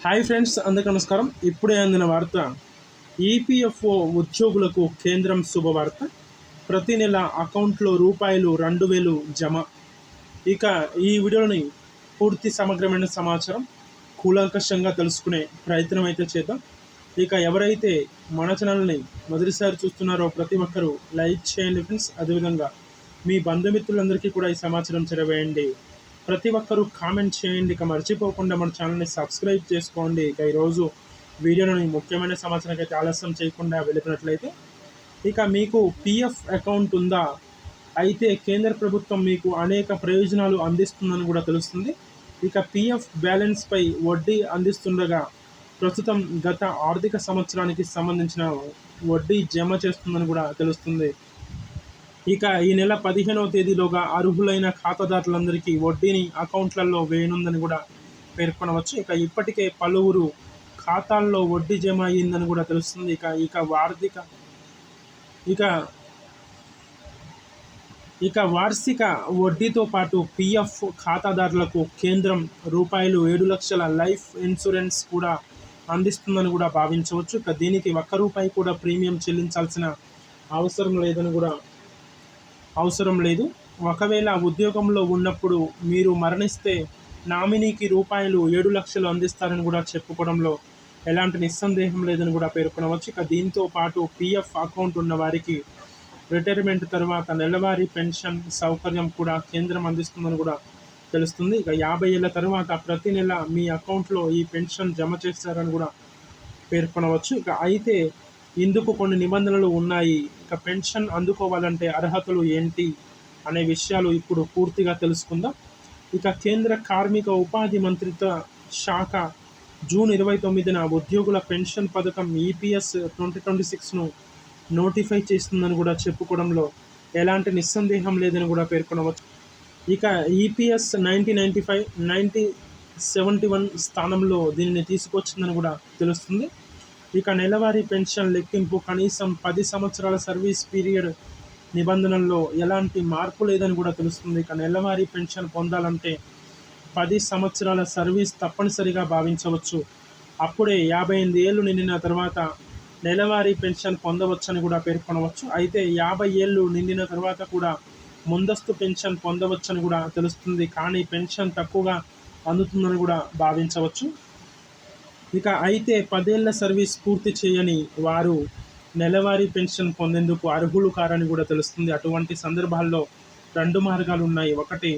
Hi friends, అందరికీ నమస్కారం. ఇప్పుడే అందిన వార్త. ఈపీఎఫ్ఓ ఉద్యోగులకు కేంద్రం శుభవార్త. ప్రతి నెల అకౌంట్లో రూపాయలు 2000 జమ. ఇక ఈ వీడియోని పూర్తి సమగ్రమైన సమాచారం కూలంకషంగా తెలుసుకునే ప్రయత్నం అయితే చేద్దాం. ఇక ఎవరైతే మన ఛానల్ని మొదటిసారి చూస్తున్నారో ప్రతి ఒక్కరూ లైక్ చేయండి ఫ్రెండ్స్. అదేవిధంగా మీ బంధుమిత్రులందరికీ కూడా ఈ సమాచారం చేరవేయండి. ప్రతి ఒక్కరూ కామెంట్ చేయండి. ఇక మర్చిపోకుండా మన ఛానల్ని సబ్స్క్రైబ్ చేసుకోండి. ఇక ఈరోజు వీడియోని ముఖ్యమైన సమాచారం అయితే ఆలస్యం చేయకుండా వెళ్ళినట్లయితే, ఇక మీకు పిఎఫ్ అకౌంట్ ఉందా? అయితే కేంద్ర ప్రభుత్వం మీకు అనేక ప్రయోజనాలు అందిస్తుందని కూడా తెలుస్తుంది. ఇక పిఎఫ్ బ్యాలెన్స్పై వడ్డీ అందిస్తుండగా ప్రస్తుతం గత ఆర్థిక సంవత్సరానికి సంబంధించిన వడ్డీ జమ చేస్తుందని కూడా తెలుస్తుంది. ఇక ఈ నెల 15వ తేదీలోగా అర్హులైన ఖాతాదారులందరికీ వడ్డీని అకౌంట్లలో వేయనుందని కూడా పేర్కొనవచ్చు. ఇక ఇప్పటికే పలువురు ఖాతాల్లో వడ్డీ జమ అయ్యిందని కూడా తెలుస్తుంది. ఇక వార్షిక వడ్డీతో పాటు పిఎఫ్ ఖాతాదారులకు కేంద్రం రూపాయలు 7 లక్షల లైఫ్ ఇన్సూరెన్స్ కూడా అందిస్తుందని కూడా భావించవచ్చు. ఇక దీనికి ₹1 కూడా ప్రీమియం చెల్లించాల్సిన అవసరం లేదు. ఒకవేళ ఉద్యోగంలో ఉన్నప్పుడు మీరు మరణిస్తే నామినీకి ₹7 లక్షలు అందిస్తారని కూడా చెప్పుకోవడంలో ఎలాంటి నిస్సందేహం లేదని కూడా పేర్కొనవచ్చు. ఇక దీంతో పాటు పిఎఫ్ అకౌంట్ ఉన్న వారికి రిటైర్మెంట్ తర్వాత నెలవారీ పెన్షన్ సౌకర్యం కూడా కేంద్రం అందిస్తుందని కూడా తెలుస్తుంది. ఇక 50 ఏళ్ల తర్వాత ప్రతి నెల మీ అకౌంట్లో ఈ పెన్షన్ జమ చేస్తారని కూడా పేర్కొనవచ్చు. ఇక అయితే ఇందుకు కొన్ని నిబంధనలు ఉన్నాయి. ఇక పెన్షన్ అందుకోవాలంటే అర్హతలు ఏంటి అనే విషయాలు ఇప్పుడు పూర్తిగా తెలుసుకుందాం. ఇక కేంద్ర కార్మిక ఉపాధి మంత్రిత్వ శాఖ జూన్ 29న ఉద్యోగుల పెన్షన్ పథకం ఈపీఎస్ 2026ను నోటిఫై చేస్తుందని కూడా చెప్పుకోవడంలో ఎలాంటి నిస్సందేహం లేదని కూడా పేర్కొనవచ్చు. ఇక ఈపీఎస్ 1971 స్థానంలో దీనిని తీసుకొచ్చిందని కూడా తెలుస్తుంది. ఇక నెలవారీ పెన్షన్ లెక్కింపు కనీసం 10 సంవత్సరాల సర్వీస్ పీరియడ్ నిబంధనల్లో ఎలాంటి మార్పు లేదని కూడా తెలుస్తుంది. ఇక నెలవారీ పెన్షన్ పొందాలంటే 10 సంవత్సరాల సర్వీస్ తప్పనిసరిగా భావించవచ్చు. అప్పుడే 58 ఏళ్ళు నిండిన తర్వాత నెలవారీ పెన్షన్ పొందవచ్చని కూడా పేర్కొనవచ్చు. అయితే 50 ఏళ్ళు నిండిన తర్వాత కూడా ముందస్తు పెన్షన్ పొందవచ్చని కూడా తెలుస్తుంది. కానీ పెన్షన్ తక్కువగా అందుతుందని కూడా భావించవచ్చు. ఇక అయితే 10 ఏళ్ల సర్వీస్ పూర్తి చేయని వారు నెలవారీ పెన్షన్ పొందేందుకు అర్హులు కారని కూడా తెలుస్తుంది. అటువంటి సందర్భాల్లో 2 మార్గాలు ఉన్నాయి. ఒకటి,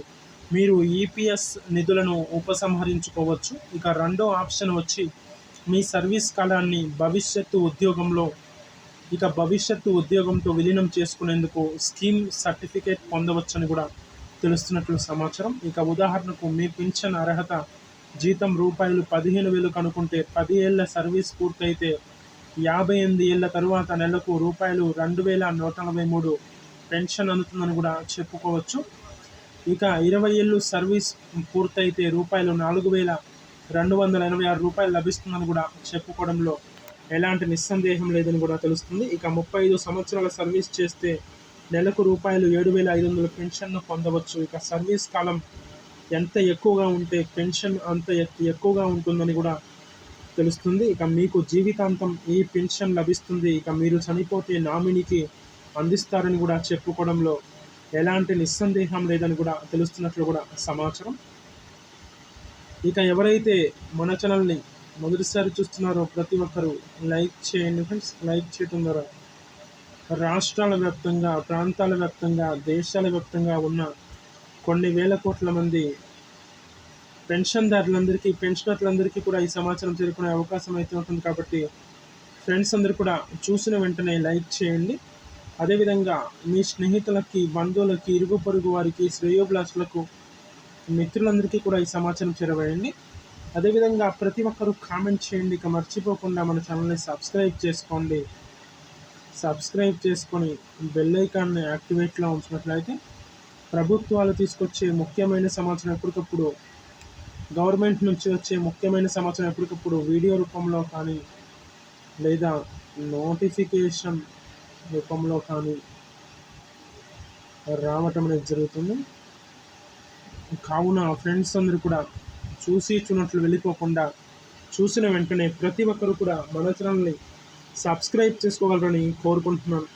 మీరు ఈపీఎస్ నిధులను ఉపసంహరించుకోవచ్చు. ఇక రెండో ఆప్షన్ వచ్చి మీ సర్వీస్ కాలాన్ని భవిష్యత్తు ఉద్యోగంతో విలీనం చేసుకునేందుకు స్కీమ్ సర్టిఫికేట్ పొందవచ్చని కూడా తెలుస్తున్నట్లు సమాచారం. ఇక ఉదాహరణకు మీ పింఛన్ అర్హత జీతం ₹15,000 కనుకుంటే 10 ఏళ్ల సర్వీస్ పూర్తయితే 58 ఏళ్ల తరువాత నెలకు ₹2,143 పెన్షన్ అందుతుందని కూడా చెప్పుకోవచ్చు. ఇక 20 ఏళ్ళు సర్వీస్ పూర్తయితే ₹4,286 లభిస్తుందని కూడా చెప్పుకోవడంలో ఎలాంటి నిస్సందేహం లేదని కూడా తెలుస్తుంది. ఇక 35 సంవత్సరాల సర్వీస్ చేస్తే నెలకు ₹7,500 పెన్షన్ను పొందవచ్చు. ఇక సర్వీస్ కాలం ఎంత ఎక్కువగా ఉంటే పెన్షన్ అంత ఎక్కువగా ఉంటుందని కూడా తెలుస్తుంది. ఇక మీకు జీవితాంతం ఈ పెన్షన్ లభిస్తుంది. ఇక మీరు చనిపోతే నామినీకి అందిస్తారని కూడా చెప్పుకోవడంలో ఎలాంటి నిస్సందేహం లేదని కూడా తెలుస్తున్నట్లు కూడా సమాచారం. ఇక ఎవరైతే మన ఛానల్ని మొదటిసారి చూస్తున్నారో ప్రతి ఒక్కరూ లైక్ చేయండి ఫ్రెండ్స్. లైక్ చేయడం ద్వారా రాష్ట్రాల వ్యాప్తంగా, ప్రాంతాల వ్యాప్తంగా, దేశాల వ్యాప్తంగా ఉన్న కొన్ని వేల కోట్ల మంది పెన్షనర్లందరికీ కూడా ఈ సమాచారం చేరుకునే అవకాశం అయితే ఉంటుంది. కాబట్టి ఫ్రెండ్స్ అందరూ కూడా చూసిన వెంటనే లైక్ చేయండి. అదేవిధంగా మీ స్నేహితులకి, బంధువులకి, ఇరుగు పొరుగు వారికి, శ్రేయోభిలాషులకు, మిత్రులందరికీ కూడా ఈ సమాచారం చేరవేయండి. అదేవిధంగా ప్రతి ఒక్కరూ కామెంట్ చేయండి. ఇక మర్చిపోకుండా మన ఛానల్ని సబ్స్క్రైబ్ చేసుకోండి. సబ్స్క్రైబ్ చేసుకొని బెల్ ఐకాన్ని యాక్టివేట్లో ఉంచినట్లయితే ప్రభుత్వాలు తీసుకొచ్చే ముఖ్యమైన సమాచారం ఎప్పటికప్పుడు, గవర్నమెంట్ నుంచి వచ్చే ముఖ్యమైన సమాచారం ఎప్పటికప్పుడు వీడియో రూపంలో కానీ లేదా నోటిఫికేషన్ రూపంలో కానీ రావటం అనేది జరుగుతుంది. కావున ఫ్రెండ్స్ అందరూ కూడా చూసినట్లు వెళ్ళిపోకుండా చూసిన వెంటనే ప్రతి ఒక్కరు కూడా మన ఛానల్ని సబ్స్క్రైబ్ చేసుకోగలరని కోరుకుంటున్నాను.